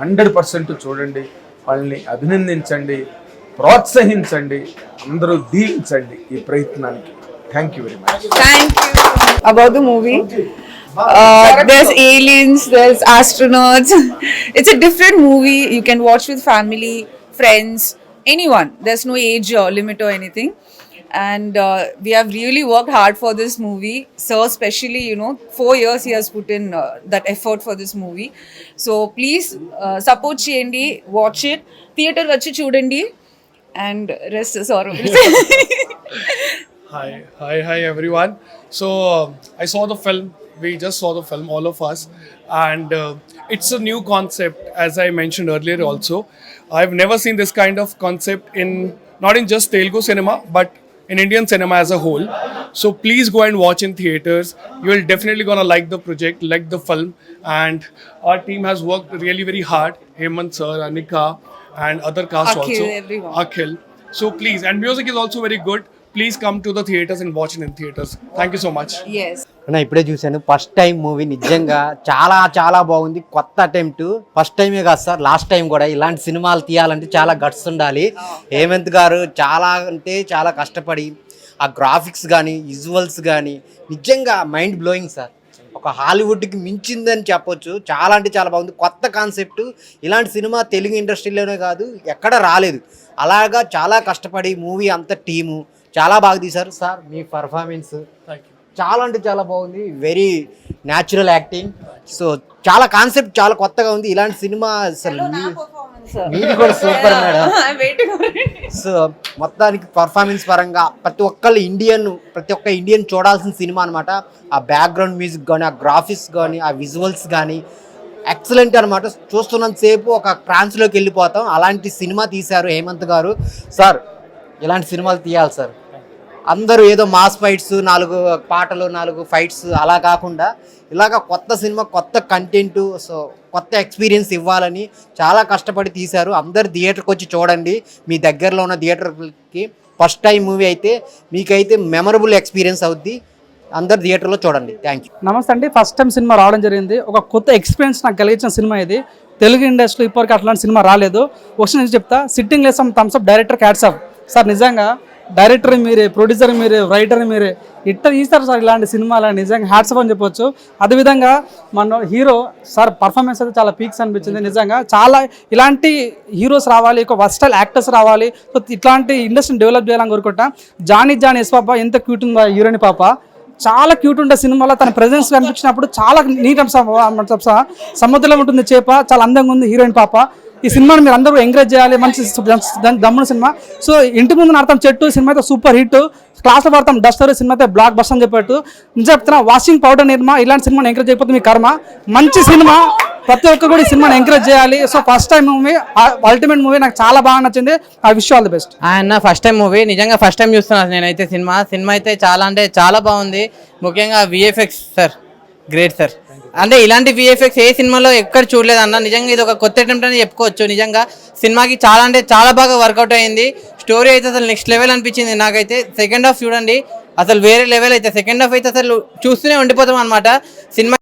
100% చూడండి, వాళ్ళని అభినందించండి, ప్రోత్సహించండి, అందరూ దీవించండి ఈ ప్రయత్నానికి. Thank you very much. Thank you. About the movie, there's aliens, there's astronauts. It's a different movie. You can watch with family, friends, anyone. There's no age limit or anything. And we have really worked hard for this movie. Sir, especially, 4 years he has put in that effort for this movie. So please support cheyandi, watch it. Theater vachi chudandi, and rest is all. Hi everyone. So I saw the film. We just saw the film, all of us, and it's a new concept, as I mentioned earlier. Also, I've never seen this kind of concept not in just Telugu cinema, but in Indian cinema as a whole. So please go and watch in theaters. You will definitely gonna like the project, like the film, and our team has worked really very hard. Hemant sir, Anika, and other cast Akhil, also. everyone. Akhil. So please, and music is also very good. Please come to the theaters and watch it in theaters. Thank you so much. Yes. నేను ఇప్పుడే చూశాను, first time movie. నిజంగా చాలా చాలా బాగుంది. కొత్త attempt. First టైమే కాదు సార్, లాస్ట్ టైం కూడా. ఇలాంటి సినిమాలు తీయాలంటే చాలా గట్స్ ఉండాలి. హేమంత్ గారు చాలా అంటే చాలా కష్టపడి ఆ గ్రాఫిక్స్ కానీ విజువల్స్ కానీ నిజంగా మైండ్ బ్లోయింగ్ సార్. ఒక హాలీవుడ్కి మించిందని చెప్పొచ్చు. చాలా అంటే చాలా బాగుంది. కొత్త కాన్సెప్ట్. ఇలాంటి సినిమా తెలుగు ఇండస్ట్రీలోనే కాదు ఎక్కడ రాలేదు. అలాగా చాలా కష్టపడి మూవీ అంత టీము చాలా బాగా తీశారు సార్. మీ పర్ఫార్మెన్స్ చాలా అంటే చాలా బాగుంది. Very natural acting. సో చాలా కాన్సెప్ట్ చాలా కొత్తగా ఉంది. ఇలాంటి సినిమా అసలు మీది కూడా సూపర్ మేడం. సో మొత్తానికి పర్ఫార్మెన్స్ పరంగా ప్రతి ఒక్క ఇండియన్ చూడాల్సిన సినిమా అనమాట. ఆ బ్యాక్గ్రౌండ్ మ్యూజిక్ కానీ, ఆ గ్రాఫిక్స్ కానీ, ఆ విజువల్స్ కానీ ఎక్సలెంట్ అనమాట. చూస్తున్నంతసేపు ఒక ట్రాన్స్లోకి వెళ్ళిపోతాం. అలాంటి సినిమా తీశారు హేమంత్ గారు. సార్ ఇలాంటి సినిమాలు తీయాలి సార్. అందరూ ఏదో మాస్ ఫైట్స్, 4 పాటలు, 4 ఫైట్స్ అలా కాకుండా ఇలాగ కొత్త సినిమా, కొత్త కంటెంట్, సో కొత్త ఎక్స్పీరియన్స్ ఇవ్వాలని చాలా కష్టపడి తీశారు. అందరు థియేటర్కి వచ్చి చూడండి. మీ దగ్గరలో ఉన్న థియేటర్కి ఫస్ట్ టైం మూవీ అయితే మీకైతే మెమరబుల్ ఎక్స్పీరియన్స్ అవుద్ది. అందరు థియేటర్లో చూడండి. Thank you. నమస్తే అండి. ఫస్ట్ టైం సినిమా రావడం జరిగింది. ఒక కొత్త ఎక్స్పీరియన్స్ నాకు కలిగించిన సినిమా ఇది. తెలుగు ఇండస్ట్రీలో ఇప్పటికీ అట్లాంటి సినిమా రాలేదు. క్వశ్చన్ నుంచి చెప్తా, sitting less thumbs up director hats off sir. నిజంగా డైరెక్టర్ మీరే, ప్రొడ్యూసర్ మీరే, రైటర్ మీరే, ఇట్లా తీస్తారు సార్ ఇలాంటి సినిమాలు. నిజంగా హ్యాట్స్ ఆఫ్ అని చెప్పొచ్చు. అదేవిధంగా మన హీరో సార్ పర్ఫార్మెన్స్ అయితే చాలా పీక్స్ అనిపించింది. నిజంగా చాలా ఇలాంటి హీరోస్ రావాలి, ఒక వర్స్టైల్ యాక్టర్స్ రావాలి. సో ఇట్లాంటి ఇండస్ట్రీని డెవలప్ చేయాలని కోరుకుంటా. జానీ ఎస్ పాప ఎంత క్యూట్ ఉందో హీరోయిన్ పాప. చాలా క్యూట్ ఉండే సినిమాలో తన ప్రెజెన్స్ కనిపించినప్పుడు చాలా నీట్ సముద్రంలో ఉంటుంది చేప. చాలా అందంగా ఉంది హీరోయిన్ పాప. ఈ సినిమాని మీరు అందరూ ఎంకరేజ్ చేయాలి. మంచి దమ్మున సినిమా. సో ఇంటి ముందు నడతాం చెట్టు సినిమా అయితే సూపర్ హిట్. క్లాస్లో పడతాం డస్టర్ సినిమా అయితే బ్లాక్ బస్టర్ అని చెప్పట్టు. నిజం చెప్తున్నా, వాషింగ్ పౌడర్ నిర్మా ఇలాంటి సినిమాని ఎంకరేజ్ చేయకపోతే మీ కర్మ. మంచి సినిమా, ప్రతి ఒక్కరు కూడా ఈ సినిమాని ఎంకరేజ్ చేయాలి. So first time movie, ultimate movie, నాకు చాలా బాగా నచ్చింది. I wish all the best. ఆయన ఫస్ట్ టైం మూవీ, నిజంగా ఫస్ట్ టైం చూస్తున్నాను నేనైతే సినిమా అయితే చాలా అంటే చాలా బాగుంది. ముఖ్యంగా విఎఫ్ఎక్స్ సార్ గ్రేట్ సార్. అంటే ఇలాంటి విఎఫ్ఎక్స్ ఏ సినిమాలో ఎక్కడ చూడలేదన్న. నిజంగా ఇది ఒక కొత్త అటెంప్ట్ అని చెప్పుకోవచ్చు. నిజంగా సినిమాకి చాలా అంటే చాలా బాగా వర్కౌట్ అయింది. స్టోరీ అయితే అసలు నెక్స్ట్ లెవెల్ అనిపించింది నాకైతే. సెకండ్ హాఫ్ చూడండి, అసలు వేరే లెవెల్ అయితే. సెకండ్ హాఫ్ అయితే అసలు చూస్తూనే ఉండిపోతాం అనమాట. సినిమా